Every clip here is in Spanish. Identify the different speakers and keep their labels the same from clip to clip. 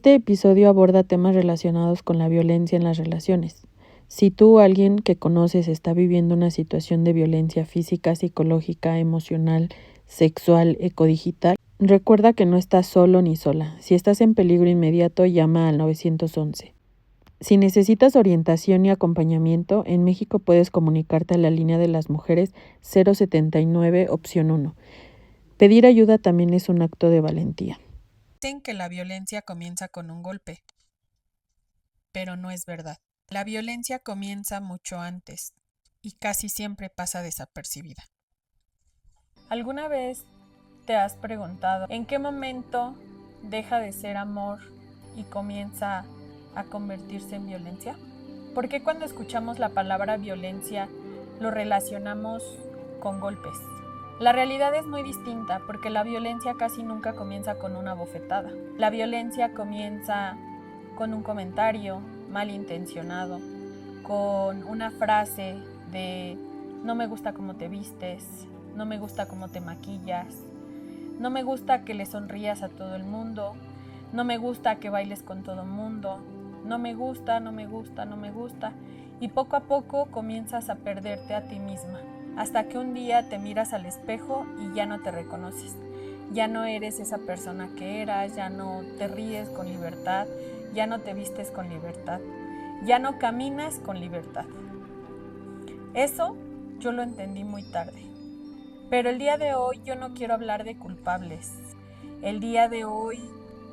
Speaker 1: Este episodio aborda temas relacionados con la violencia en las relaciones. Si tú o alguien que conoces está viviendo una situación de violencia física, psicológica, emocional, sexual, ecodigital, recuerda que no estás solo ni sola. Si estás en peligro inmediato, llama al 911. Si necesitas orientación y acompañamiento, en México puedes comunicarte a la línea de las mujeres 079 opción 1. Pedir ayuda también es un acto de valentía.
Speaker 2: Dicen que la violencia comienza con un golpe, pero no es verdad. La violencia comienza mucho antes y casi siempre pasa desapercibida. ¿Alguna vez te has preguntado en qué momento deja de ser amor y comienza a convertirse en violencia? ¿Por qué cuando escuchamos la palabra violencia lo relacionamos con golpes? La realidad es muy distinta porque la violencia casi nunca comienza con una bofetada. La violencia comienza con un comentario malintencionado, con una frase de no me gusta cómo te vistes, no me gusta cómo te maquillas, no me gusta que le sonrías a todo el mundo, no me gusta que bailes con todo el mundo, no me gusta, no me gusta, no me gusta. Y poco a poco comienzas a perderte a ti misma, hasta que un día te miras al espejo y ya no te reconoces. Ya no eres esa persona que eras, ya no te ríes con libertad, ya no te vistes con libertad, ya no caminas con libertad. Eso yo lo entendí muy tarde. Pero el día de hoy yo no quiero hablar de culpables. El día de hoy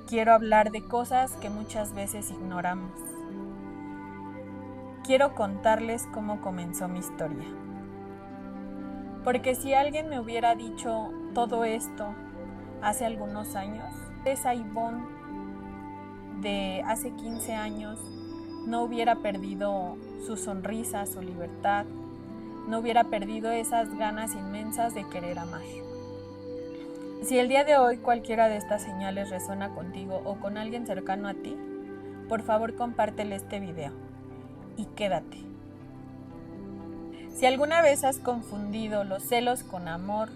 Speaker 2: quiero hablar de cosas que muchas veces ignoramos. Quiero contarles cómo comenzó mi historia. Porque si alguien me hubiera dicho todo esto hace algunos años, esa Ivonne de hace 15 años no hubiera perdido su sonrisa, su libertad, no hubiera perdido esas ganas inmensas de querer amar. Si el día de hoy cualquiera de estas señales resuena contigo o con alguien cercano a ti, por favor compártele este video y quédate. Si alguna vez has confundido los celos con amor,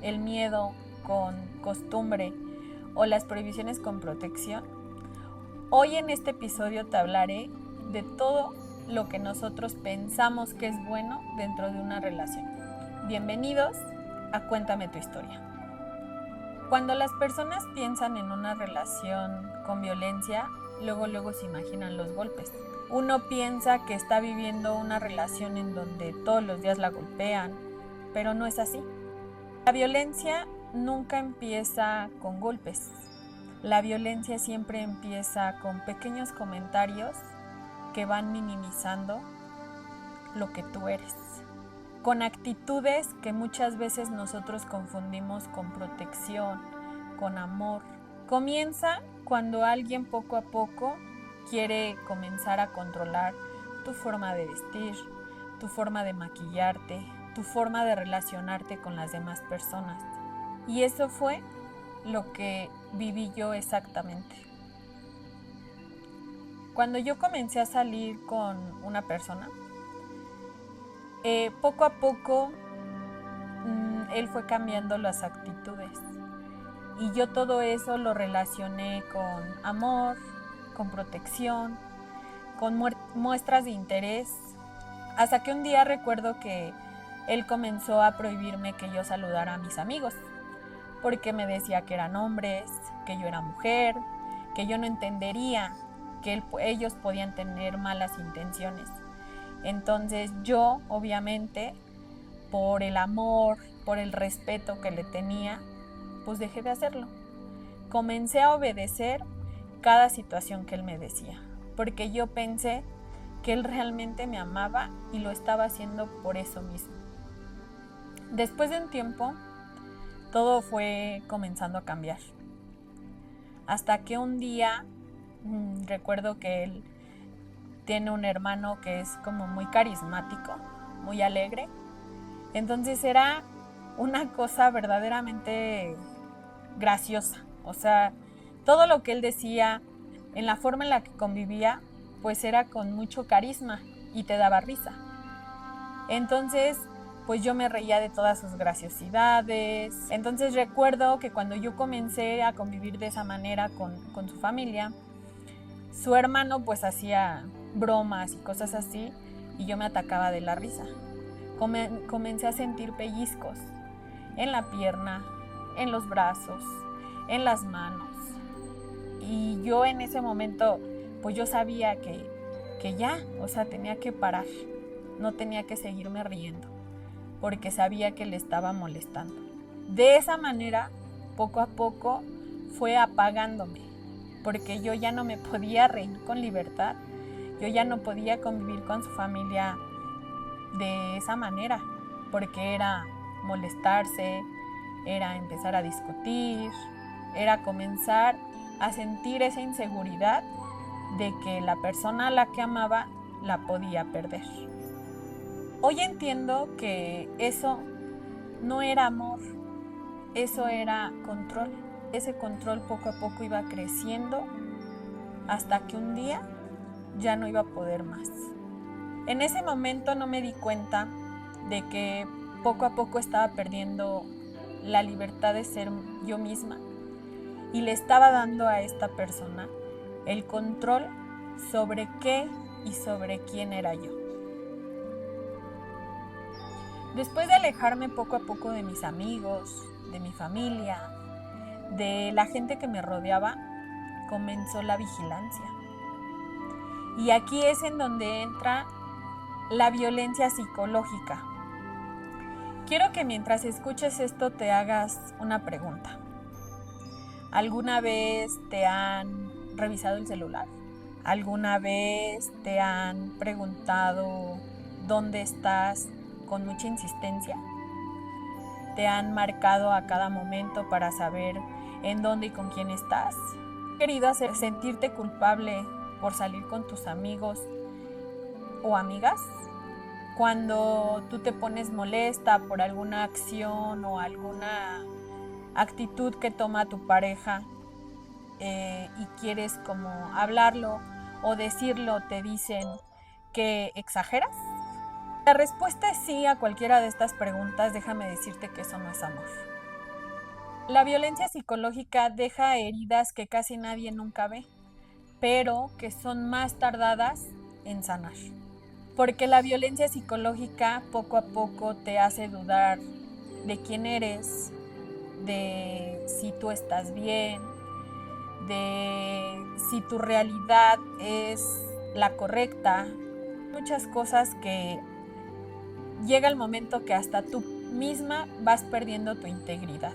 Speaker 2: el miedo con costumbre o las prohibiciones con protección, hoy en este episodio te hablaré de todo lo que nosotros pensamos que es bueno dentro de una relación. Bienvenidos a Cuéntame tu historia. Cuando las personas piensan en una relación con violencia, luego se imaginan los golpes. Uno piensa que está viviendo una relación en donde todos los días la golpean, pero no es así. La violencia nunca empieza con golpes. La violencia siempre empieza con pequeños comentarios que van minimizando lo que tú eres, con actitudes que muchas veces nosotros confundimos con protección, con amor. Comienza cuando alguien poco a poco quiere comenzar a controlar tu forma de vestir, tu forma de maquillarte, tu forma de relacionarte con las demás personas. Y eso fue lo que viví yo exactamente. Cuando yo comencé a salir con una persona, poco a poco él fue cambiando las actitudes y yo todo eso lo relacioné con amor, con protección, con muestras de interés, hasta que un día recuerdo que él comenzó a prohibirme que yo saludara a mis amigos, porque me decía que eran hombres, que yo era mujer, que yo no entendería que ellos podían tener malas intenciones. Entonces yo, obviamente, por el amor, por el respeto que le tenía, pues dejé de hacerlo. Comencé a obedecer cada situación que él me decía, porque yo pensé que él realmente me amaba y lo estaba haciendo por eso mismo. Después de un tiempo, todo fue comenzando a cambiar. Hasta que un día, recuerdo que él tiene un hermano que es como muy carismático, muy alegre. Entonces era una cosa verdaderamente graciosa. O sea, todo lo que él decía, en la forma en la que convivía, pues era con mucho carisma y te daba risa. Entonces, pues yo me reía de todas sus graciosidades. Entonces recuerdo que cuando yo comencé a convivir de esa manera con su familia, Su hermano pues hacía bromas y cosas así y yo me atacaba de la risa. Comencé a sentir pellizcos en la pierna, en los brazos, en las manos. Y yo en ese momento, pues yo sabía que ya, o sea, tenía que parar. No tenía que seguirme riendo, porque sabía que le estaba molestando. De esa manera, poco a poco, fue apagándome, porque yo ya no me podía reír con libertad. Yo ya no podía convivir con su familia de esa manera, porque era molestarse, era empezar a discutir, era comenzar a sentir esa inseguridad de que la persona a la que amaba la podía perder. Hoy entiendo que eso no era amor, eso era control. Ese control poco a poco iba creciendo hasta que un día ya no iba a poder más. En ese momento no me di cuenta de que poco a poco estaba perdiendo la libertad de ser yo misma y le estaba dando a esta persona el control sobre qué y sobre quién era yo. Después de alejarme poco a poco de mis amigos, de mi familia, de la gente que me rodeaba, comenzó la vigilancia. Y aquí es en donde entra la violencia psicológica. Quiero que mientras escuches esto te hagas una pregunta. ¿Alguna vez te han revisado el celular? ¿Alguna vez te han preguntado dónde estás con mucha insistencia? ¿Te han marcado a cada momento para saber en dónde y con quién estás? ¿Has querido hacer sentirte culpable por salir con tus amigos o amigas? Cuando tú te pones molesta por alguna acción o alguna actitud que toma tu pareja y quieres como hablarlo o decirlo, te dicen que exageras. La respuesta es sí a cualquiera de estas preguntas. Déjame decirte que eso no es amor. La violencia psicológica deja heridas que casi nadie nunca ve, pero que son más tardadas en sanar. Porque la violencia psicológica poco a poco te hace dudar de quién eres, de si tú estás bien, de si tu realidad es la correcta. Muchas cosas que llega el momento que hasta tú misma vas perdiendo tu integridad.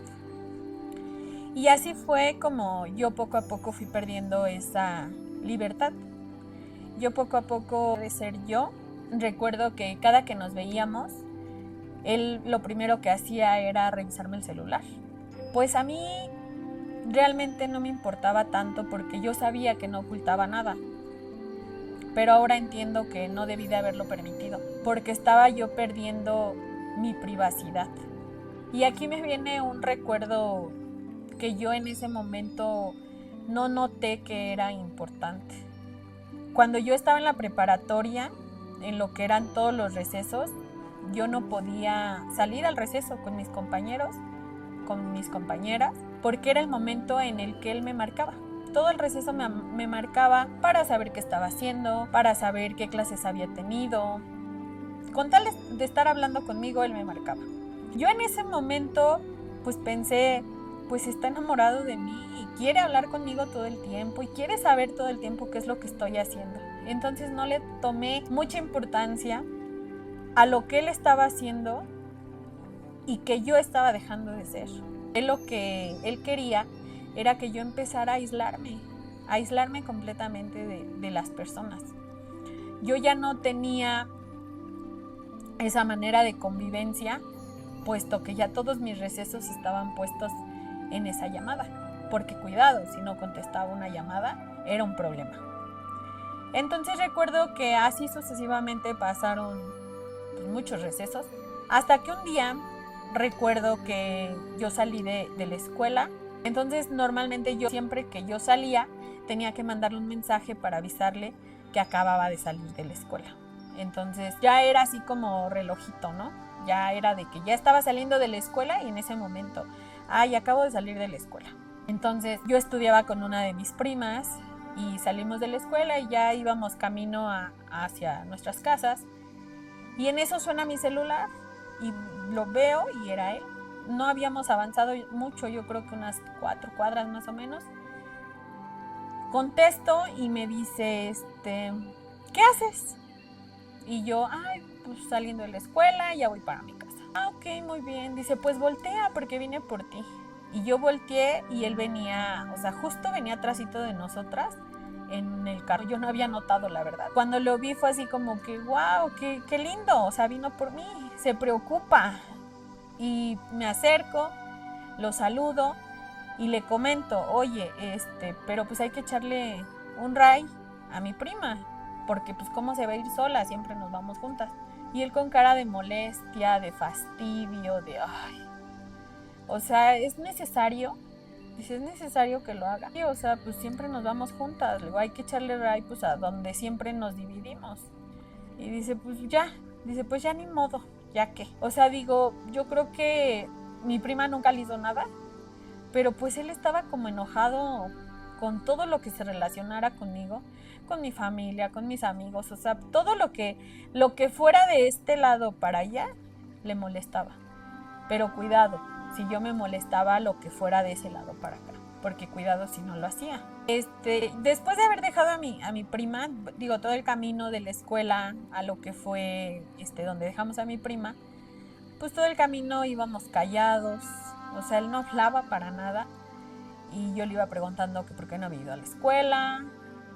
Speaker 2: Y así fue como yo poco a poco fui perdiendo esa libertad. Yo poco a poco de ser yo. Recuerdo que cada que nos veíamos, él lo primero que hacía era revisarme el celular. Pues a mí realmente no me importaba tanto porque yo sabía que no ocultaba nada. Pero ahora entiendo que no debí de haberlo permitido, porque estaba yo perdiendo mi privacidad. Y aquí me viene un recuerdo que yo en ese momento no noté que era importante. Cuando yo estaba en la preparatoria, en lo que eran todos los recesos, yo no podía salir al receso con mis compañeros, con mis compañeras, porque era el momento en el que él me marcaba. Todo el receso me marcaba para saber qué estaba haciendo, para saber qué clases había tenido. Con tal de estar hablando conmigo, él me marcaba. Yo en ese momento pues pensé, pues está enamorado de mí y quiere hablar conmigo todo el tiempo y quiere saber todo el tiempo qué es lo que estoy haciendo. Entonces no le tomé mucha importancia a lo que él estaba haciendo y que yo estaba dejando de ser. Lo que él quería era que yo empezara a aislarme completamente de las personas. Yo ya no tenía esa manera de convivencia, puesto que ya todos mis recesos estaban puestos en esa llamada, porque cuidado, si no contestaba una llamada, era un problema. Entonces recuerdo que así sucesivamente pasaron pues, muchos recesos, hasta que un día recuerdo que yo salí de la escuela. Entonces normalmente yo siempre que yo salía tenía que mandarle un mensaje para avisarle que acababa de salir de la escuela. Entonces ya era así como relojito, ¿no? Ya era de que ya estaba saliendo de la escuela y en ese momento, acabo de salir de la escuela. Entonces yo estudiaba con una de mis primas Y salimos de la escuela y ya íbamos camino hacia nuestras casas. Y en eso suena mi celular y lo veo y era él. No habíamos avanzado mucho, yo creo que unas 4 cuadras más o menos. Contesto y me dice, ¿qué haces? Y yo, pues saliendo de la escuela, ya voy para mi casa. Ok, muy bien. Dice, pues voltea porque vine por ti. Y yo volteé y él venía, o sea, justo venía atrásito de nosotras en el carro. Yo no había notado, la verdad. Cuando lo vi fue así como que, wow, qué lindo. O sea, vino por mí, se preocupa. Y me acerco, lo saludo y le comento, oye, pero pues hay que echarle un ray a mi prima, porque pues cómo se va a ir sola, siempre nos vamos juntas. Y él con cara de molestia, de fastidio, o sea, ¿es necesario? Dice, ¿es necesario que lo haga? Y, o sea, pues siempre nos vamos juntas, luego hay que echarle ray pues a donde siempre nos dividimos. Y dice, pues ya, pues ya ni modo, ya que. O sea, digo, yo creo que mi prima nunca le hizo nada, pero pues él estaba como enojado con todo lo que se relacionara conmigo, con mi familia, con mis amigos, o sea, todo lo que fuera de este lado para allá le molestaba. Pero cuidado, si yo me molestaba lo que fuera de ese lado para acá, porque cuidado si no lo hacía. Después de haber dejado a mi prima, digo, todo el camino de la escuela a lo que fue donde dejamos a mi prima, pues todo el camino íbamos callados, o sea, él no hablaba para nada. Y yo le iba preguntando que por qué no había ido a la escuela,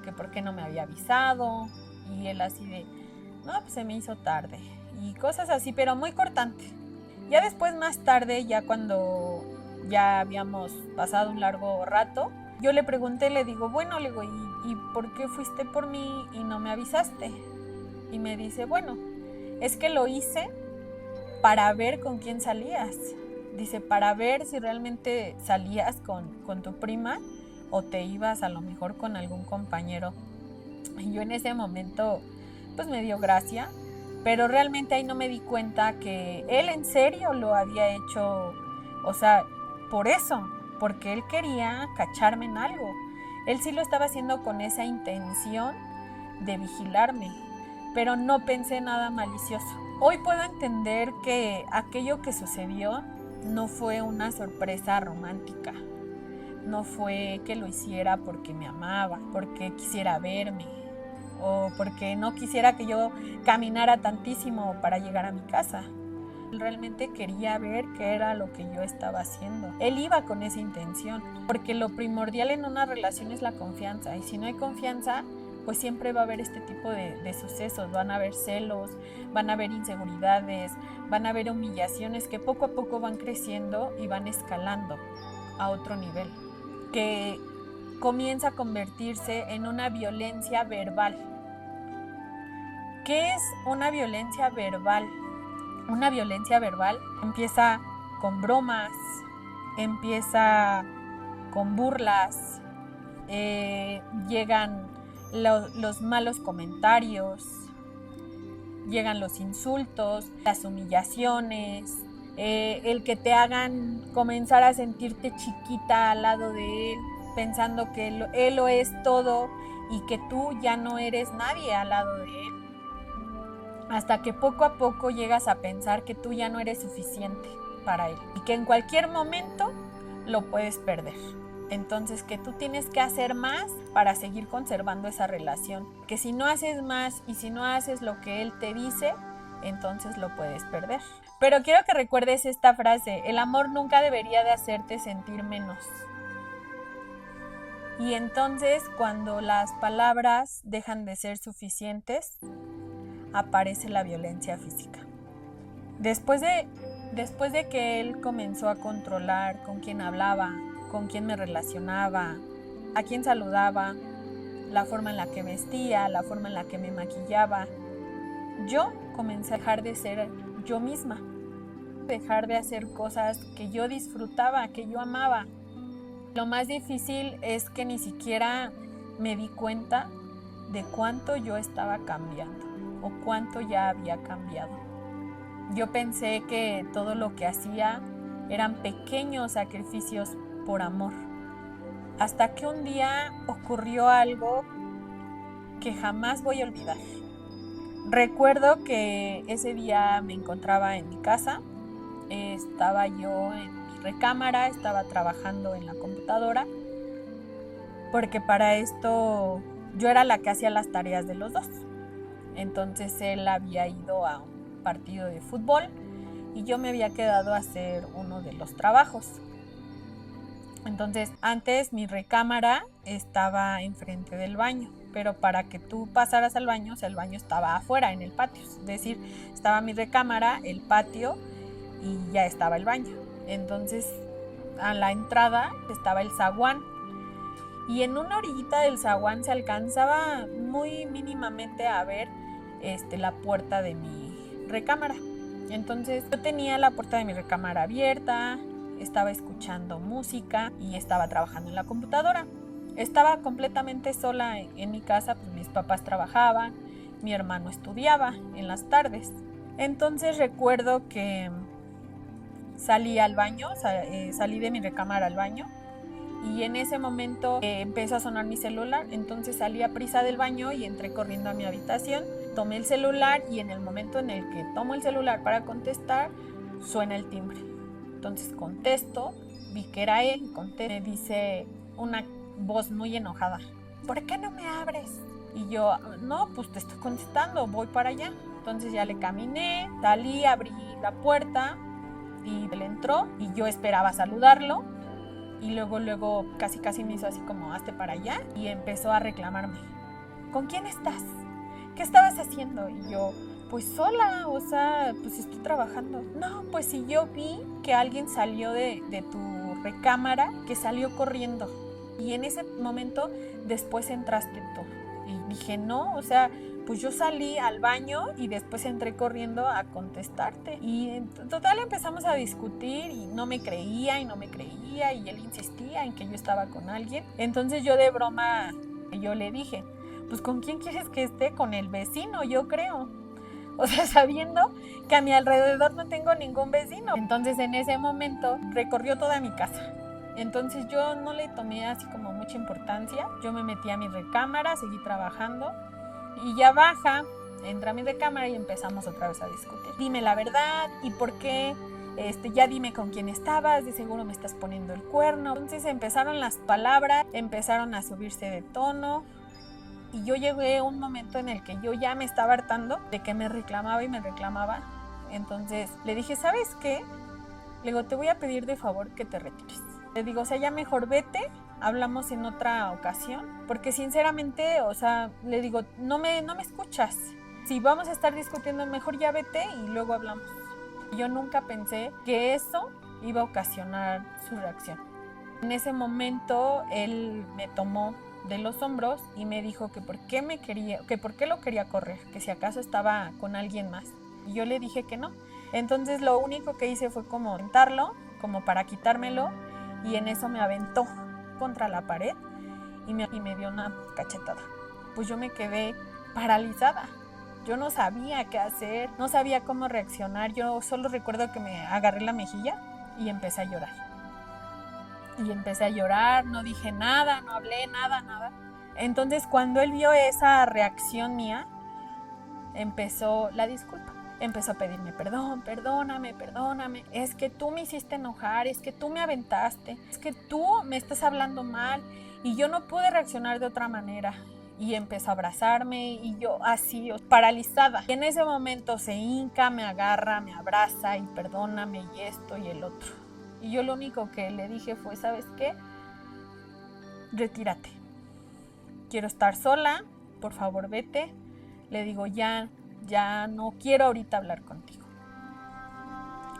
Speaker 2: que por qué no me había avisado. Y él así de, no, pues se me hizo tarde. Y cosas así, pero muy cortante. Ya después, más tarde, ya cuando ya habíamos pasado un largo rato, yo le pregunté, le digo, bueno, le digo, ¿y por qué fuiste por mí y no me avisaste? Y me dice, bueno, es que lo hice para ver con quién salías. Dice, para ver si realmente salías con tu prima o te ibas a lo mejor con algún compañero. Y yo en ese momento, pues me dio gracia, pero realmente ahí no me di cuenta que él en serio lo había hecho, o sea, por eso, porque él quería cacharme en algo. Él sí lo estaba haciendo con esa intención de vigilarme, pero no pensé nada malicioso. Hoy puedo entender que aquello que sucedió no fue una sorpresa romántica, no fue que lo hiciera porque me amaba, porque quisiera verme o porque no quisiera que yo caminara tantísimo para llegar a mi casa. Él realmente quería ver qué era lo que yo estaba haciendo. Él iba con esa intención, porque lo primordial en una relación es la confianza, y si no hay confianza, pues siempre va a haber este tipo de sucesos. Van a haber celos, van a haber inseguridades, van a haber humillaciones que poco a poco van creciendo y van escalando a otro nivel, que comienza a convertirse en una violencia verbal. ¿Qué es una violencia verbal? Una violencia verbal empieza con bromas, empieza con burlas, llegan los malos comentarios, llegan los insultos, las humillaciones, el que te hagan comenzar a sentirte chiquita al lado de él, pensando que él lo es todo y que tú ya no eres nadie al lado de él. Hasta que poco a poco llegas a pensar que tú ya no eres suficiente para él y que en cualquier momento lo puedes perder. Entonces que tú tienes que hacer más para seguir conservando esa relación. Que si no haces más y si no haces lo que él te dice, entonces lo puedes perder. Pero quiero que recuerdes esta frase: el amor nunca debería de hacerte sentir menos. Y entonces cuando las palabras dejan de ser suficientes, aparece la violencia física. Después de que él comenzó a controlar con quién hablaba, con quién me relacionaba, a quién saludaba, la forma en la que vestía, la forma en la que me maquillaba, yo comencé a dejar de ser yo misma, dejar de hacer cosas que yo disfrutaba, que yo amaba. Lo más difícil es que ni siquiera me di cuenta de cuánto yo estaba cambiando o cuánto ya había cambiado. Yo pensé que todo lo que hacía eran pequeños sacrificios por amor, Hasta que un día ocurrió algo que jamás voy a olvidar. Recuerdo que ese día me encontraba en mi casa, estaba yo en mi recámara, estaba trabajando en la computadora, porque para esto yo era la que hacía las tareas de los dos. Entonces él había ido a un partido de fútbol y yo me había quedado a hacer uno de los trabajos. Entonces, antes mi recámara estaba enfrente del baño, pero para que tú pasaras al baño, o sea, el baño estaba afuera, en el patio. Es decir, estaba mi recámara, el patio y ya estaba el baño. Entonces, a la entrada estaba el zaguán. Y en una orillita del zaguán se alcanzaba muy mínimamente a ver la puerta de mi recámara. Entonces, yo tenía la puerta de mi recámara abierta, estaba escuchando música y estaba trabajando en la computadora. Estaba completamente sola en mi casa, pues mis papás trabajaban, mi hermano estudiaba en las tardes. Entonces recuerdo que salí al baño, salí de mi recámara al baño y en ese momento empezó a sonar mi celular. Entonces salí a prisa del baño y entré corriendo a mi habitación, tomé el celular y en el momento en el que tomo el celular para contestar, suena el timbre. Entonces contesto, vi que era él, me dice una voz muy enojada: ¿por qué no me abres? Y yo, no, pues te estoy contestando, voy para allá. Entonces ya le caminé, salí, abrí la puerta y él entró y yo esperaba saludarlo y luego casi me hizo así como hazte para allá y empezó a reclamarme: ¿con quién estás? ¿Qué estabas haciendo? Y yo, pues sola, o sea, pues estoy trabajando. No, pues si yo vi que alguien salió de tu recámara, que salió corriendo. Y en ese momento después entraste tú. Y dije, no, o sea, pues yo salí al baño y después entré corriendo a contestarte. Y en total empezamos a discutir y no me creía y él insistía en que yo estaba con alguien. Entonces yo de broma, yo le dije, pues ¿con quién quieres que esté? Con el vecino, yo creo. O sea, sabiendo que a mi alrededor no tengo ningún vecino. Entonces en ese momento recorrió toda mi casa. Entonces yo no le tomé así como mucha importancia. Yo me metí a mi recámara, seguí trabajando y ya baja, entra a mi recámara y empezamos otra vez a discutir. Dime la verdad y por qué, ya dime con quién estabas, de seguro me estás poniendo el cuerno. Entonces empezaron las palabras, empezaron a subirse de tono. Y yo llegué a un momento en el que yo ya me estaba hartando de que me reclamaba y me reclamaba. Entonces le dije, ¿sabes qué? Le digo, te voy a pedir de favor que te retires. Le digo, o sea, ya mejor vete, hablamos en otra ocasión. Porque sinceramente, o sea, le digo, no me escuchas. Si vamos a estar discutiendo, mejor ya vete y luego hablamos. Yo nunca pensé que eso iba a ocasionar su reacción. En ese momento él me tomó de los hombros y me dijo que por qué lo quería correr, que si acaso estaba con alguien más. Y yo le dije que no. Entonces lo único que hice fue como aventarlo, como para quitármelo, y en eso me aventó contra la pared y me dio una cachetada. Pues yo me quedé paralizada. Yo no sabía qué hacer, no sabía cómo reaccionar. Yo solo recuerdo que me agarré la mejilla y empecé a llorar. No dije nada, no hablé nada. Entonces cuando él vio esa reacción mía, empezó la disculpa. Empezó a pedirme perdón, perdóname, es que tú me hiciste enojar, es que tú me aventaste, es que tú me estás hablando mal y yo no pude reaccionar de otra manera. Y empezó a abrazarme y yo así, paralizada. Y en ese momento se hinca, me agarra, me abraza y perdóname y esto y el otro. Y yo lo único que le dije fue, ¿sabes qué? Retírate. Quiero estar sola, por favor vete. Le digo, ya no quiero ahorita hablar contigo.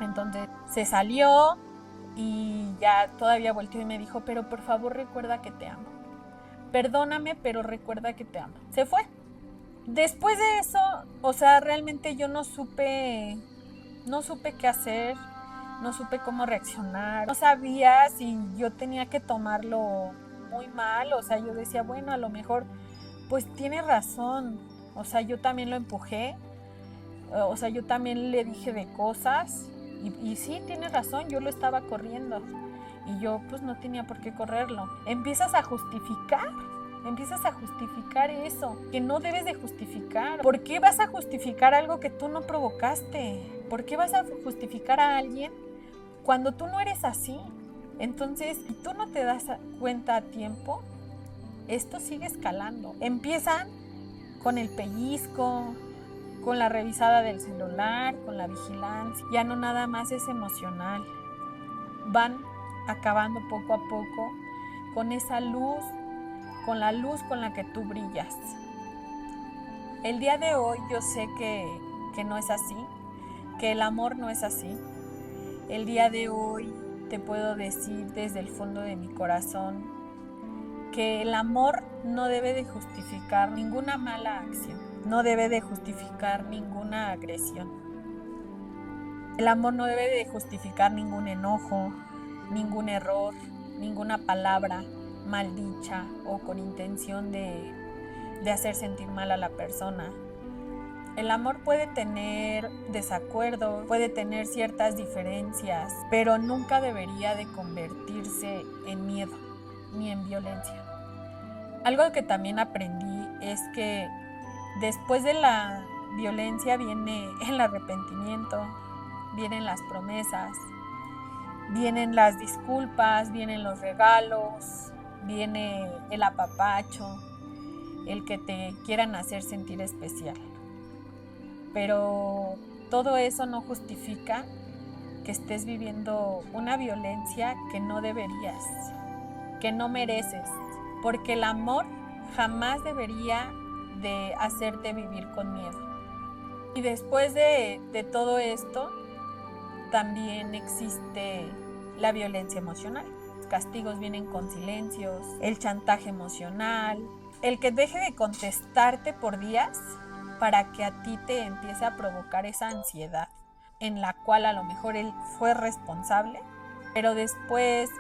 Speaker 2: Entonces se salió y ya todavía volteó y me dijo, pero por favor recuerda que te amo. Perdóname, pero recuerda que te amo. Se fue. Después de eso, o sea, realmente yo no supe qué hacer. No supe cómo reaccionar, no sabía si yo tenía que tomarlo muy mal, o sea, yo decía, bueno, a lo mejor, pues tiene razón, o sea, yo también lo empujé, o sea, yo también le dije de cosas, y sí, tiene razón, yo lo estaba corriendo, y yo pues no tenía por qué correrlo. Empiezas a justificar eso, que no debes de justificar. ¿Por qué vas a justificar algo que tú no provocaste? ¿Por qué vas a justificar a alguien cuando tú no eres así? Entonces, si tú no te das cuenta a tiempo, esto sigue escalando. Empiezan con el pellizco, con la revisada del celular, con la vigilancia. Ya no nada más es emocional. Van acabando poco a poco con esa luz, con la luz con la que tú brillas. El día de hoy yo sé que no es así, que el amor no es así. El día de hoy te puedo decir desde el fondo de mi corazón que el amor no debe de justificar ninguna mala acción, no debe de justificar ninguna agresión. El amor no debe de justificar ningún enojo, ningún error, ninguna palabra maldicha o con intención de hacer sentir mal a la persona. El amor puede tener desacuerdos, puede tener ciertas diferencias, pero nunca debería de convertirse en miedo ni en violencia. Algo que también aprendí es que después de la violencia viene el arrepentimiento, vienen las promesas, vienen las disculpas, vienen los regalos, viene el apapacho, el que te quieran hacer sentir especial. Pero todo eso no justifica que estés viviendo una violencia que no deberías, que no mereces, porque el amor jamás debería de hacerte vivir con miedo. Y después de todo esto, también existe la violencia emocional. Los castigos vienen con silencios, el chantaje emocional, el que deje de contestarte por días para que a ti te empiece a provocar esa ansiedad en la cual a lo mejor él fue responsable, pero después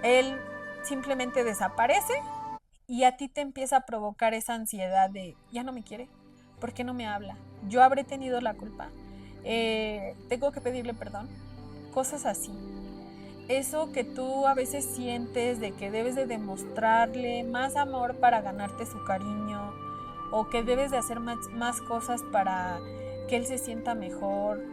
Speaker 2: él simplemente desaparece y a ti te empieza a provocar esa ansiedad de ya no me quiere, ¿por qué no me habla? Yo habré tenido la culpa, tengo que pedirle perdón, cosas así. Eso que tú a veces sientes de que debes de demostrarle más amor para ganarte su cariño, o que debes de hacer más cosas para que él se sienta mejor,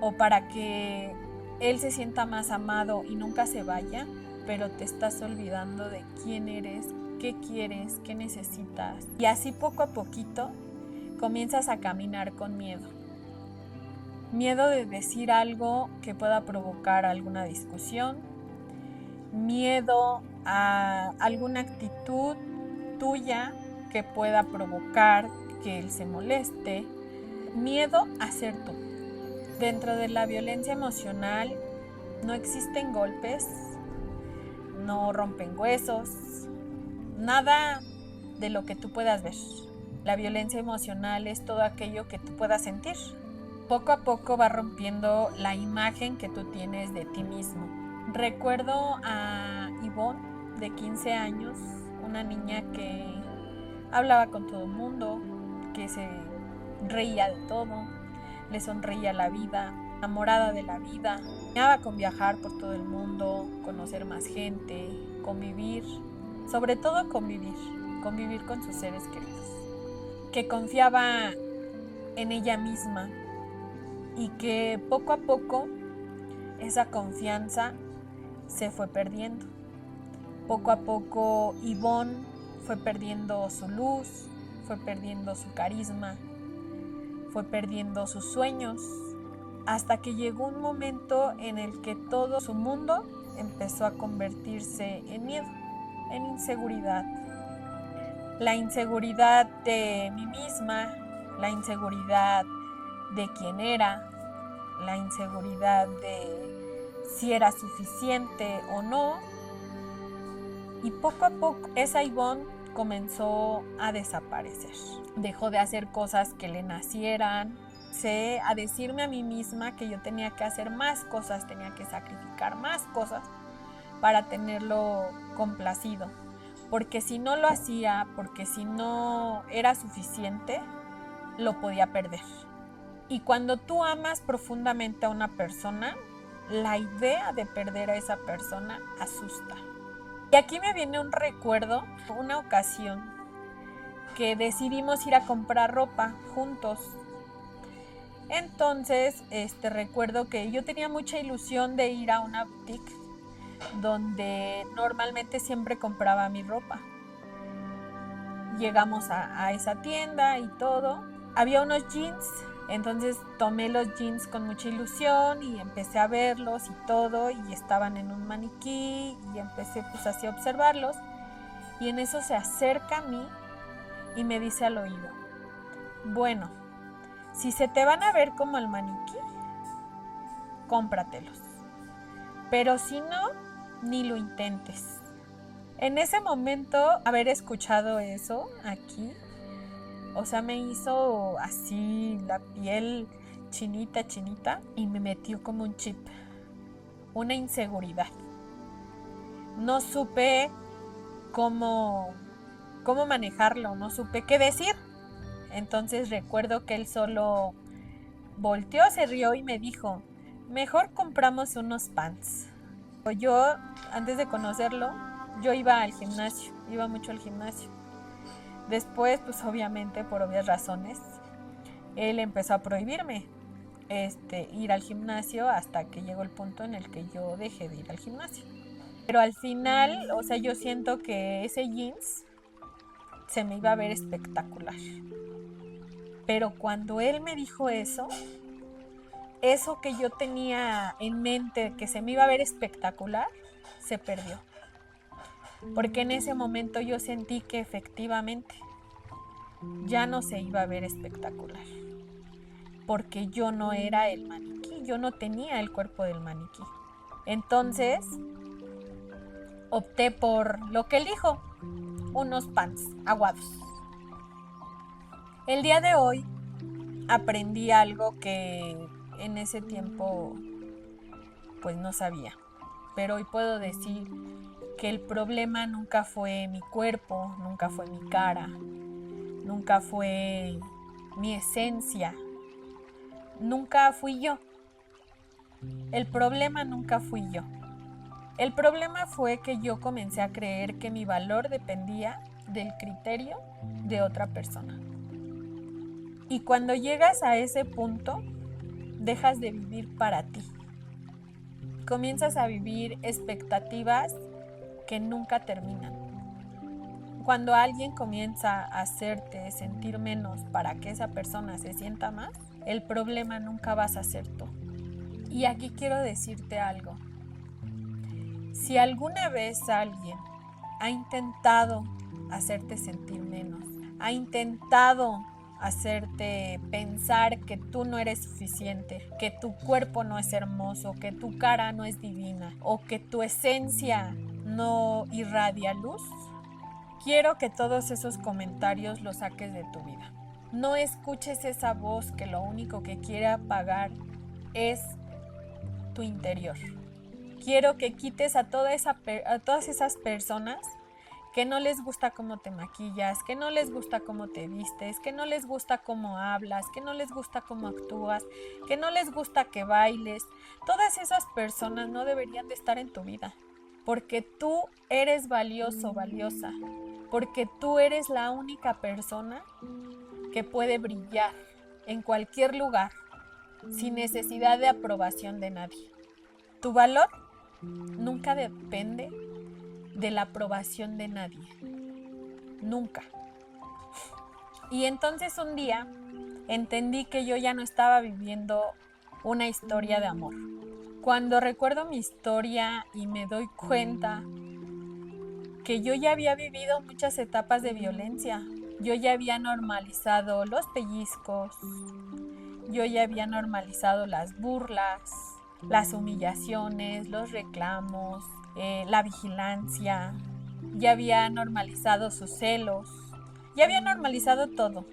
Speaker 2: o para que él se sienta más amado y nunca se vaya, pero te estás olvidando de quién eres, qué quieres, qué necesitas. Y así poco a poquito comienzas a caminar con miedo. Miedo de decir algo que pueda provocar alguna discusión, miedo a alguna actitud tuya que pueda provocar que él se moleste, miedo a ser tú. Dentro de la violencia emocional no existen golpes, no rompen huesos, nada de lo que tú puedas ver. La violencia emocional es todo aquello que tú puedas sentir. Poco a poco va rompiendo la imagen que tú tienes de ti mismo. Recuerdo a Ivonne, de 15 años, una niña que hablaba con todo el mundo, que se reía de todo, le sonreía la vida, enamorada de la vida, soñaba con viajar por todo el mundo, conocer más gente, convivir, sobre todo convivir con sus seres queridos, que confiaba en ella misma y que poco a poco esa confianza se fue perdiendo. Poco a poco Ivonne fue perdiendo su luz, fue perdiendo su carisma, fue perdiendo sus sueños, hasta que llegó un momento en el que todo su mundo empezó a convertirse en miedo, en inseguridad. La inseguridad de mí misma, la inseguridad de quién era, la inseguridad de si era suficiente o no. Y poco a poco esa Ivonne comenzó a desaparecer. Dejó de hacer cosas que le nacieran, a decirme a mí misma que yo tenía que hacer más cosas, tenía que sacrificar más cosas para tenerlo complacido. Porque si no lo hacía, porque si no era suficiente, lo podía perder. Y cuando tú amas profundamente a una persona, la idea de perder a esa persona asusta. Y aquí me viene un recuerdo, una ocasión que decidimos ir a comprar ropa juntos. Entonces, recuerdo que yo tenía mucha ilusión de ir a una boutique donde normalmente siempre compraba mi ropa. Llegamos a esa tienda y todo. Había unos jeans, entonces tomé los jeans con mucha ilusión y empecé a verlos y todo, y estaban en un maniquí y empecé pues así a observarlos, y en eso se acerca a mí y me dice al oído: bueno, si se te van a ver como el maniquí, cómpratelos, pero si no, ni lo intentes. En ese momento, haber escuchado eso aquí, o sea, me hizo así la piel chinita, y me metió como un chip, una inseguridad. No supe cómo manejarlo, no supe qué decir. Entonces recuerdo que él solo volteó, se rió y me dijo: mejor compramos unos pants. Yo, antes de conocerlo, yo iba al gimnasio, iba mucho al gimnasio. Después, pues obviamente por obvias razones, él empezó a prohibirme ir al gimnasio, hasta que llegó el punto en el que yo dejé de ir al gimnasio. Pero al final, o sea, yo siento que ese jeans se me iba a ver espectacular. Pero cuando él me dijo eso que yo tenía en mente que se me iba a ver espectacular, se perdió. Porque en ese momento yo sentí que efectivamente ya no se iba a ver espectacular. Porque yo no era el maniquí, yo no tenía el cuerpo del maniquí. Entonces, opté por lo que él dijo: unos pants aguados. El día de hoy aprendí algo que en ese tiempo pues no sabía. Pero hoy puedo decir que el problema nunca fue mi cuerpo, nunca fue mi cara, nunca fue mi esencia, nunca fui yo. El problema nunca fui yo. El problema fue que yo comencé a creer que mi valor dependía del criterio de otra persona. Y cuando llegas a ese punto, dejas de vivir para ti. Comienzas a vivir expectativas que nunca terminan. Cuando alguien comienza a hacerte sentir menos para que esa persona se sienta más, el problema nunca vas a ser tú. Y aquí quiero decirte algo. Si alguna vez alguien ha intentado hacerte sentir menos, ha intentado hacerte pensar que tú no eres suficiente, que tu cuerpo no es hermoso, que tu cara no es divina, o que tu esencia no irradia luz, quiero que todos esos comentarios los saques de tu vida. No escuches esa voz que lo único que quiere apagar es tu interior. Quiero que quites a todas esas personas que no les gusta cómo te maquillas, que no les gusta cómo te vistes, que no les gusta cómo hablas, que no les gusta cómo actúas, que no les gusta que bailes. Todas esas personas no deberían de estar en tu vida, porque tú eres valioso, valiosa, porque tú eres la única persona que puede brillar en cualquier lugar sin necesidad de aprobación de nadie. Tu valor nunca depende de la aprobación de nadie. Nunca. Y entonces un día entendí que yo ya no estaba viviendo una historia de amor. Cuando recuerdo mi historia y me doy cuenta que yo ya había vivido muchas etapas de violencia, yo ya había normalizado los pellizcos, yo ya había normalizado las burlas, las humillaciones, los reclamos, la vigilancia, ya había normalizado sus celos, ya había normalizado todo,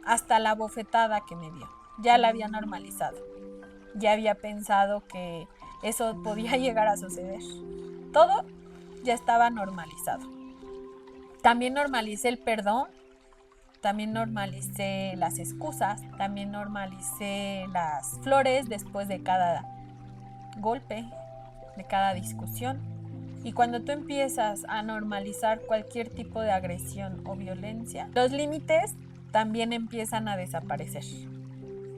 Speaker 2: hasta la bofetada que me dio, ya la había normalizado, ya había pensado que eso podía llegar a suceder, todo ya estaba normalizado. También normalicé el perdón, también normalicé las excusas, también normalicé las flores después de cada golpe, de cada discusión. Y cuando tú empiezas a normalizar cualquier tipo de agresión o violencia, los límites también empiezan a desaparecer.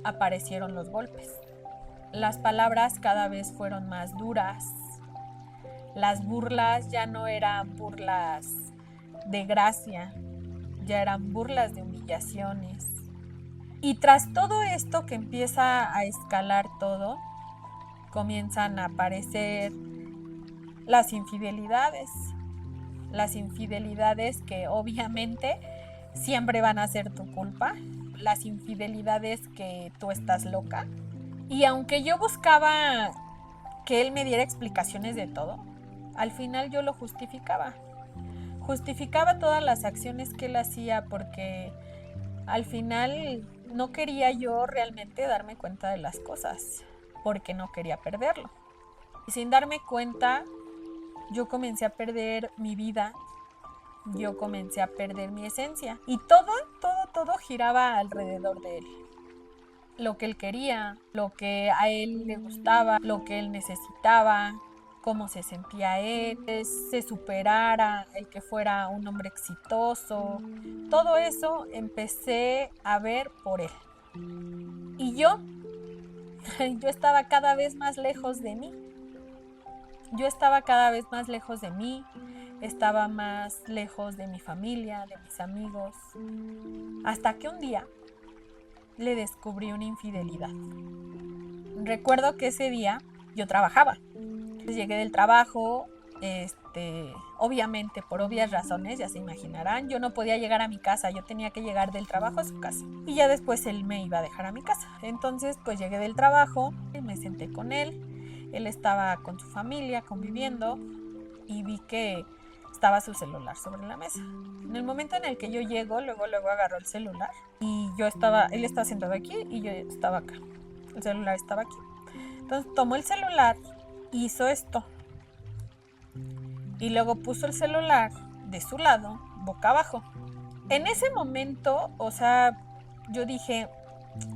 Speaker 2: Aparecieron los golpes. Las palabras cada vez fueron más duras. Las burlas ya no eran burlas de gracia, ya eran burlas de humillaciones. Y tras todo esto que empieza a escalar todo, comienzan a aparecer las infidelidades que obviamente siempre van a ser tu culpa, las infidelidades que tú estás loca. Y aunque yo buscaba que él me diera explicaciones de todo, al final yo lo justificaba todas las acciones que él hacía, porque al final no quería yo realmente darme cuenta de las cosas, porque no quería perderlo. Y sin darme cuenta, yo comencé a perder mi vida, yo comencé a perder mi esencia. Y todo giraba alrededor de él. Lo que él quería, lo que a él le gustaba, lo que él necesitaba, cómo se sentía él, que se superara, el que fuera un hombre exitoso. Todo eso empecé a ver por él. Y yo estaba cada vez más lejos de mí. Estaba más lejos de mi familia, de mis amigos, hasta que un día le descubrí una infidelidad. Recuerdo que ese día yo trabajaba. Llegué del trabajo, obviamente por obvias razones, ya se imaginarán, yo no podía llegar a mi casa, yo tenía que llegar del trabajo a su casa y ya después él me iba a dejar a mi casa. Entonces pues llegué del trabajo y me senté con él estaba con su familia conviviendo y vi que estaba su celular sobre la mesa. En el momento en el que yo llego, luego agarró el celular y él estaba sentado aquí y yo estaba acá. El celular estaba aquí. Entonces tomó el celular, hizo esto y luego puso el celular de su lado, boca abajo. En ese momento, yo dije,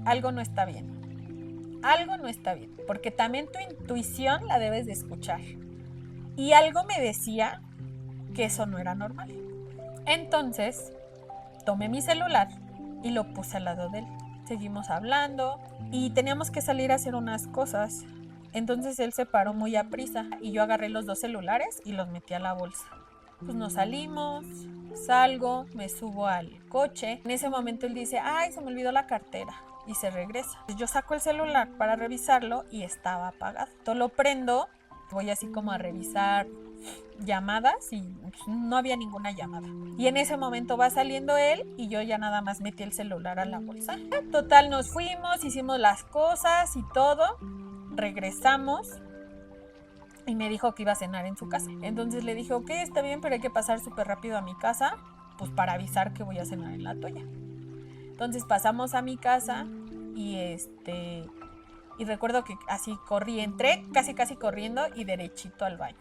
Speaker 2: algo no está bien, porque también tu intuición la debes de escuchar. Y algo me decía que eso no era normal. Entonces, tomé mi celular y lo puse al lado de él. Seguimos hablando y teníamos que salir a hacer unas cosas. Entonces él se paró muy aprisa y yo agarré los dos celulares y los metí a la bolsa. Pues nos salimos, salgo, me subo al coche. En ese momento él dice, ay, se me olvidó la cartera. Y se regresa. Yo saco el celular para revisarlo y estaba apagado. Entonces lo prendo, voy así como a revisar llamadas y no había ninguna llamada. Y en ese momento va saliendo él y yo ya nada más metí el celular a la bolsa. Total, nos fuimos, hicimos las cosas y todo. Regresamos y me dijo que iba a cenar en su casa. Entonces le dije, ok, está bien, pero hay que pasar súper rápido a mi casa, pues para avisar que voy a cenar en la tuya. Entonces pasamos a mi casa y recuerdo que así corrí, entré casi corriendo y derechito al baño.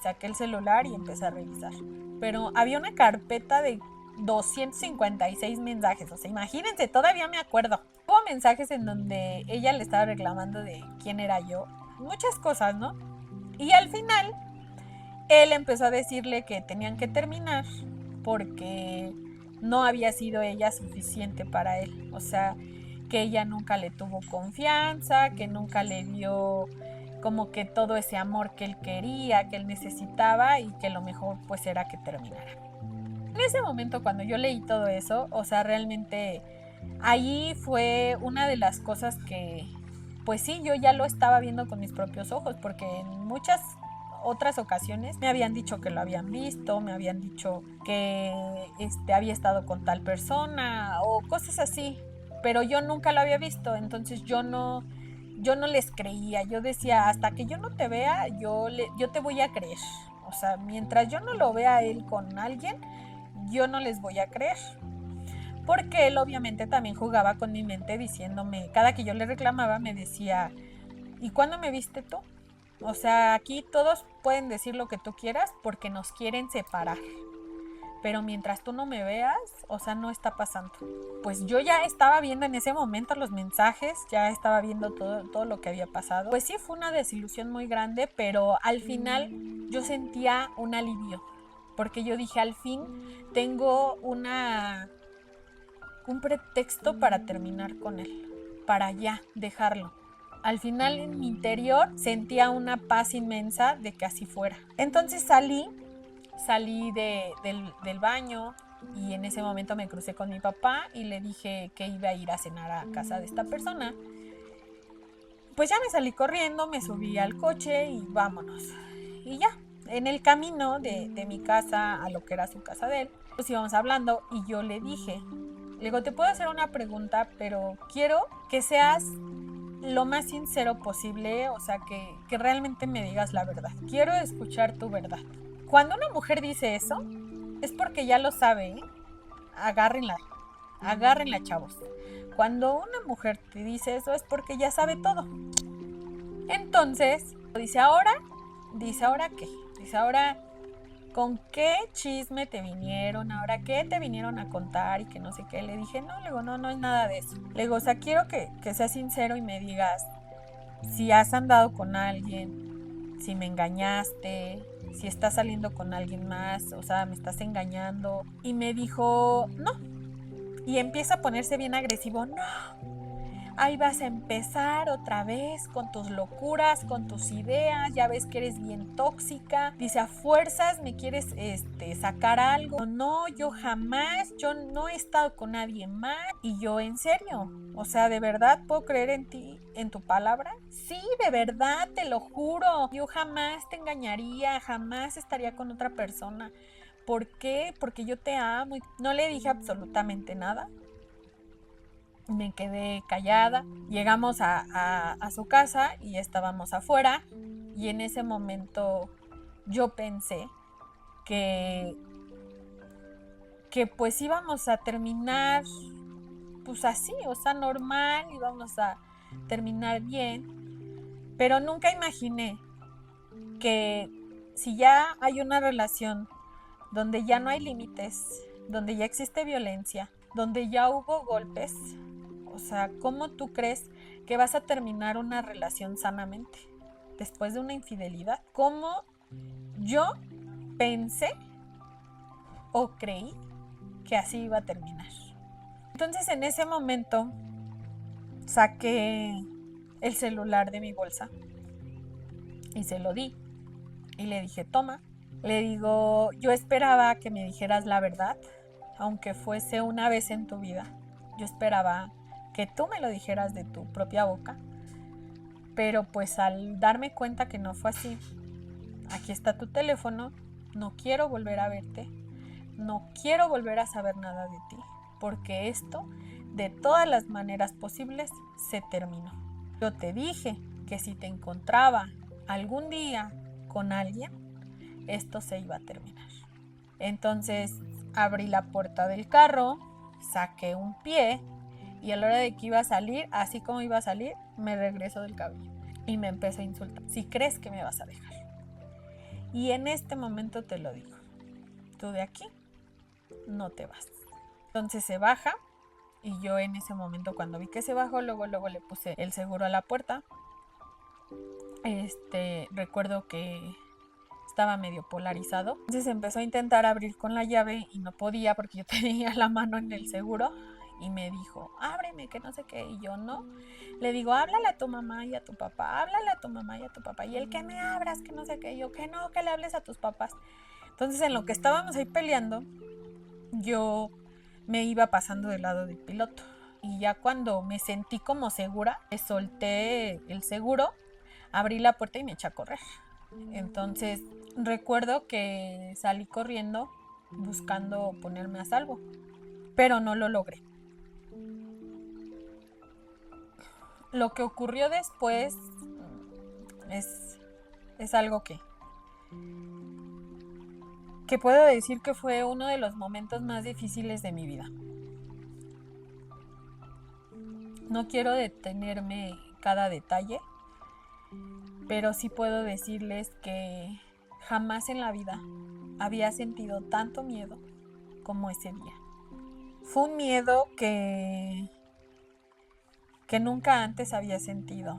Speaker 2: Saqué el celular y empecé a revisar. Pero había una carpeta de 256 mensajes. O sea, imagínense, todavía me acuerdo. Hubo mensajes en donde ella le estaba reclamando de quién era yo. Muchas cosas, ¿no? Y al final, él empezó a decirle que tenían que terminar porque no había sido ella suficiente para él. O sea, que ella nunca le tuvo confianza, que nunca le dio como que todo ese amor que él quería, que él necesitaba y que lo mejor pues era que terminara. En ese momento cuando yo leí todo eso, o sea, realmente ahí fue una de las cosas que pues sí, yo ya lo estaba viendo con mis propios ojos, porque en muchas otras ocasiones me habían dicho que lo habían visto, me habían dicho que había estado con tal persona o cosas así, pero yo nunca lo había visto, entonces yo no les creía. Yo decía, hasta que yo no te vea, yo te voy a creer. O sea, mientras yo no lo vea a él con alguien, yo no les voy a creer. Porque él obviamente también jugaba con mi mente diciéndome, cada que yo le reclamaba me decía, ¿y cuándo me viste tú? O sea, aquí todos pueden decir lo que tú quieras porque nos quieren separar. pero mientras tú no me veas, o sea, no está pasando. Pues yo ya estaba viendo en ese momento los mensajes, ya estaba viendo todo lo que había pasado. Pues sí, fue una desilusión muy grande, pero al final yo sentía un alivio, porque yo dije, al fin tengo un pretexto para terminar con él, para ya dejarlo. Al final en mi interior sentía una paz inmensa de que así fuera. Entonces salí del baño y en ese momento me crucé con mi papá y le dije que iba a ir a cenar a casa de esta persona. Pues ya me salí corriendo, me subí al coche y vámonos. Y ya, en el camino de mi casa a lo que era su casa de él, pues íbamos hablando y yo le digo, te puedo hacer una pregunta, pero quiero que seas lo más sincero posible, o sea, que realmente me digas la verdad. Quiero escuchar tu verdad. Cuando una mujer dice eso, es porque ya lo sabe, ¿eh? Agárrenla, agárrenla, chavos. Cuando una mujer te dice eso es porque ya sabe todo. Entonces, dice, ¿ahora qué? Dice, ahora, ¿con qué chisme te vinieron? ¿Ahora qué te vinieron a contar? Y que no sé qué. Le dije, no, le digo, no es nada de eso. Le digo, o sea, quiero que seas sincero y me digas si has andado con alguien, si me engañaste, si estás saliendo con alguien más, o sea, me estás engañando. Y me dijo, no. Y empieza a ponerse bien agresivo, no. Ahí vas a empezar otra vez con tus locuras, con tus ideas, ya ves que eres bien tóxica. Dice, a fuerzas me quieres sacar algo. No, yo jamás, yo no he estado con nadie más. Y yo, en serio, o sea, ¿de verdad puedo creer en ti, en tu palabra? Sí, de verdad, te lo juro. Yo jamás te engañaría, jamás estaría con otra persona. ¿Por qué? Porque yo te amo. No le dije absolutamente nada. Me quedé callada. Llegamos a su casa y estábamos afuera. Y en ese momento yo pensé que pues íbamos a terminar pues así, o sea, normal, íbamos a terminar bien. Pero nunca imaginé que si ya hay una relación donde ya no hay límites, donde ya existe violencia, donde ya hubo golpes, o sea, ¿cómo tú crees que vas a terminar una relación sanamente después de una infidelidad? ¿Cómo yo pensé o creí que así iba a terminar? Entonces en ese momento saqué el celular de mi bolsa y se lo di y le dije, toma. Le digo, yo esperaba que me dijeras la verdad, aunque fuese una vez en tu vida. Yo esperaba que tú me lo dijeras de tu propia boca, pero pues al darme cuenta que no fue así, aquí está tu teléfono, no quiero volver a verte, no quiero volver a saber nada de ti, porque esto, de todas las maneras posibles, se terminó. Yo te dije que si te encontraba algún día con alguien, esto se iba a terminar. Entonces abrí la puerta del carro, saqué un pie y a la hora de que iba a salir, así como iba a salir, me regresó del cabello y me empezó a insultar. Si crees que me vas a dejar. Y en este momento te lo digo, tú de aquí no te vas. Entonces se baja y yo en ese momento cuando vi que se bajó, luego le puse el seguro a la puerta. Recuerdo que estaba medio polarizado. Entonces empezó a intentar abrir con la llave y no podía porque yo tenía la mano en el seguro y me dijo, ábreme, que no sé qué. Y yo no. Le digo, háblale a tu mamá y a tu papá, háblale a tu mamá y a tu papá. Y el que me abras, que no sé qué. Y yo, que no, que le hables a tus papás. Entonces en lo que estábamos ahí peleando, yo me iba pasando del lado del piloto. Y ya cuando me sentí como segura, solté el seguro, abrí la puerta y me eché a correr. Entonces recuerdo que salí corriendo buscando ponerme a salvo, pero no lo logré. Lo que ocurrió después es algo que puedo decir que fue uno de los momentos más difíciles de mi vida. No quiero detenerme en cada detalle, pero sí puedo decirles que jamás en la vida había sentido tanto miedo, como ese día. Fue un miedo que nunca antes había sentido.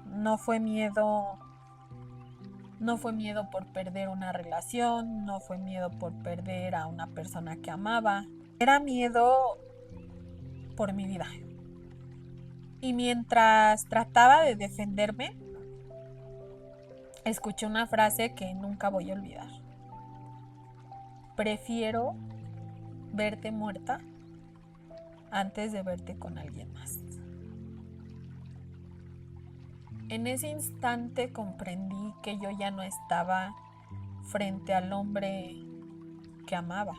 Speaker 2: No fue miedo por perder una relación, no fue miedo por perder a una persona que amaba. Era miedo por mi vida. Y mientras trataba de defenderme, escuché una frase que nunca voy a olvidar. Prefiero verte muerta antes de verte con alguien más. En ese instante comprendí que yo ya no estaba frente al hombre que amaba.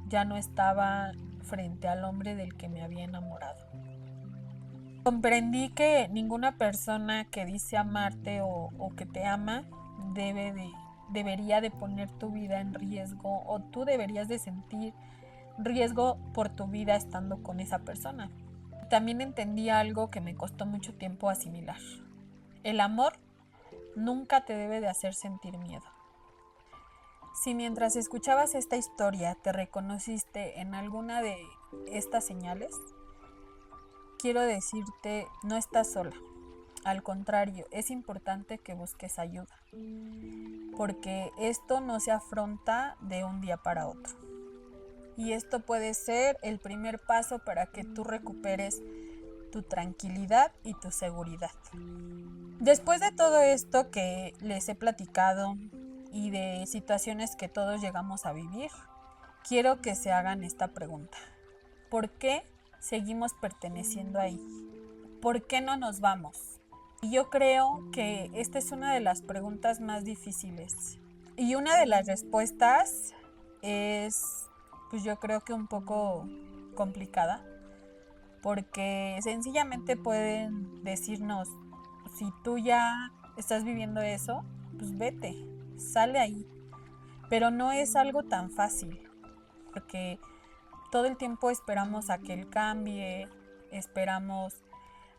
Speaker 2: Ya no estaba frente al hombre del que me había enamorado. Comprendí que ninguna persona que dice amarte o que te ama debería de poner tu vida en riesgo, o tú deberías de sentir riesgo por tu vida estando con esa persona. También entendí algo que me costó mucho tiempo asimilar. El amor nunca te debe de hacer sentir miedo. Si mientras escuchabas esta historia te reconociste en alguna de estas señales, quiero decirte, no estás sola. Al contrario, es importante que busques ayuda, porque esto no se afronta de un día para otro. Y esto puede ser el primer paso para que tú recuperes tu tranquilidad y tu seguridad. Después de todo esto que les he platicado y de situaciones que todos llegamos a vivir, quiero que se hagan esta pregunta. ¿Por qué seguimos perteneciendo ahí? ¿Por qué no nos vamos? Y yo creo que esta es una de las preguntas más difíciles. Y una de las respuestas es, pues yo creo que un poco complicada, porque sencillamente pueden decirnos, si tú ya estás viviendo eso, pues vete, sale ahí. Pero no es algo tan fácil, porque todo el tiempo esperamos a que él cambie, esperamos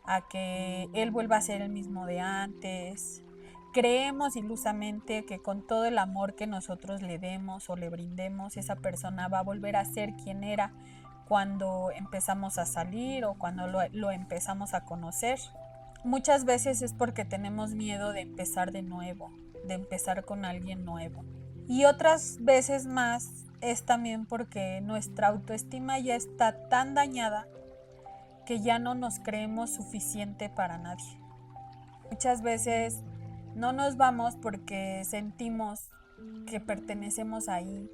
Speaker 2: a que él vuelva a ser el mismo de antes. Creemos ilusamente que con todo el amor que nosotros le demos o le brindemos, esa persona va a volver a ser quien era cuando empezamos a salir o cuando lo empezamos a conocer. Muchas veces es porque tenemos miedo de empezar de nuevo, de empezar con alguien nuevo. Y otras veces más es también porque nuestra autoestima ya está tan dañada que ya no nos creemos suficiente para nadie. Muchas veces no nos vamos porque sentimos que pertenecemos ahí,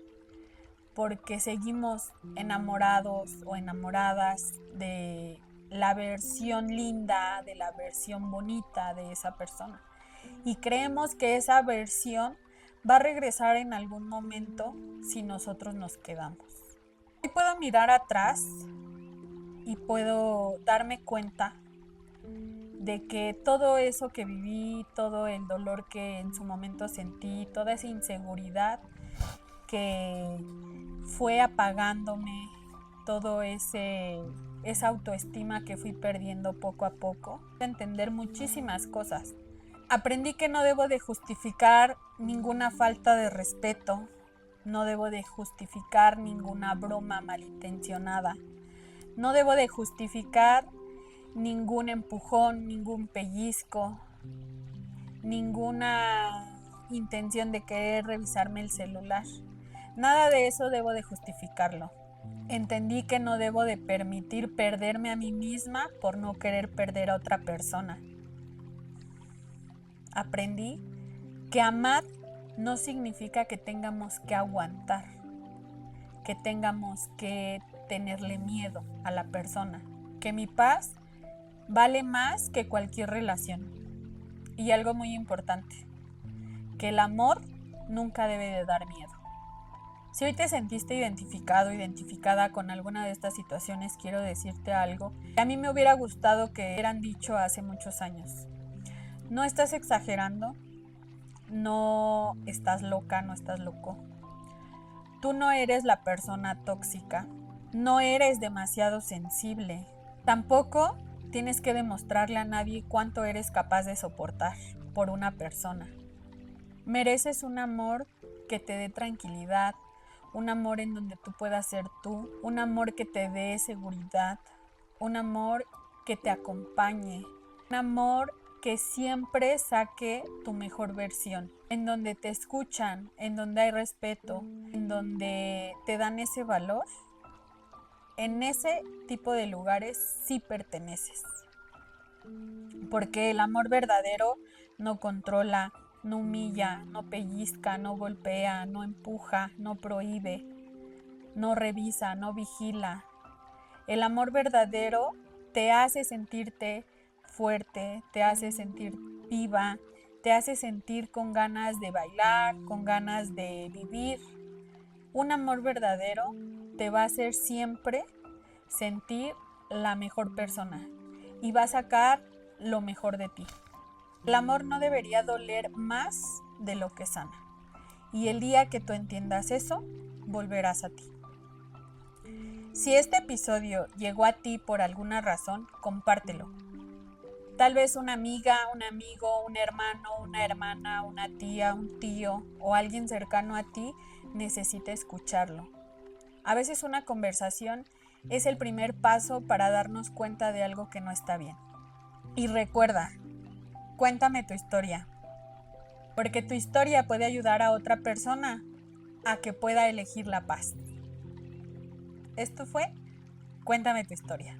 Speaker 2: porque seguimos enamorados o enamoradas de la versión linda, de la versión bonita de esa persona. Y creemos que esa versión va a regresar en algún momento si nosotros nos quedamos. Hoy puedo mirar atrás y puedo darme cuenta de que todo eso que viví, todo el dolor que en su momento sentí, toda esa inseguridad que fue apagándome, todo esa autoestima que fui perdiendo poco a poco, entender muchísimas cosas. Aprendí que no debo de justificar ninguna falta de respeto, no debo de justificar ninguna broma malintencionada, no debo de justificar ningún empujón, ningún pellizco, ninguna intención de querer revisarme el celular. Nada de eso debo de justificarlo. Entendí que no debo de permitir perderme a mí misma por no querer perder a otra persona. Aprendí que amar no significa que tengamos que aguantar, que tengamos que tenerle miedo a la persona, que mi paz vale más que cualquier relación. Y algo muy importante, que el amor nunca debe de dar miedo. Si hoy te sentiste identificado, identificada con alguna de estas situaciones, quiero decirte algo que a mí me hubiera gustado que hubieran dicho hace muchos años. No estás exagerando, no estás loca, no estás loco. Tú no eres la persona tóxica, no eres demasiado sensible. Tampoco tienes que demostrarle a nadie cuánto eres capaz de soportar por una persona. Mereces un amor que te dé tranquilidad, un amor en donde tú puedas ser tú, un amor que te dé seguridad, un amor que te acompañe, un amor que siempre saque tu mejor versión, en donde te escuchan, en donde hay respeto, en donde te dan ese valor. En ese tipo de lugares sí perteneces. Porque el amor verdadero no controla, no humilla, no pellizca, no golpea, no empuja, no prohíbe, no revisa, no vigila. El amor verdadero te hace sentirte fuerte, te hace sentir viva, te hace sentir con ganas de bailar, con ganas de vivir. Un amor verdadero te va a hacer siempre sentir la mejor persona y va a sacar lo mejor de ti. El amor no debería doler más de lo que sana. Y el día que tú entiendas eso, volverás a ti. Si este episodio llegó a ti por alguna razón, compártelo. Tal vez una amiga, un amigo, un hermano, una hermana, una tía, un tío o alguien cercano a ti necesita escucharlo. A veces una conversación es el primer paso para darnos cuenta de algo que no está bien. Y recuerda, cuéntame tu historia, porque tu historia puede ayudar a otra persona a que pueda elegir la paz. Esto fue Cuéntame tu historia.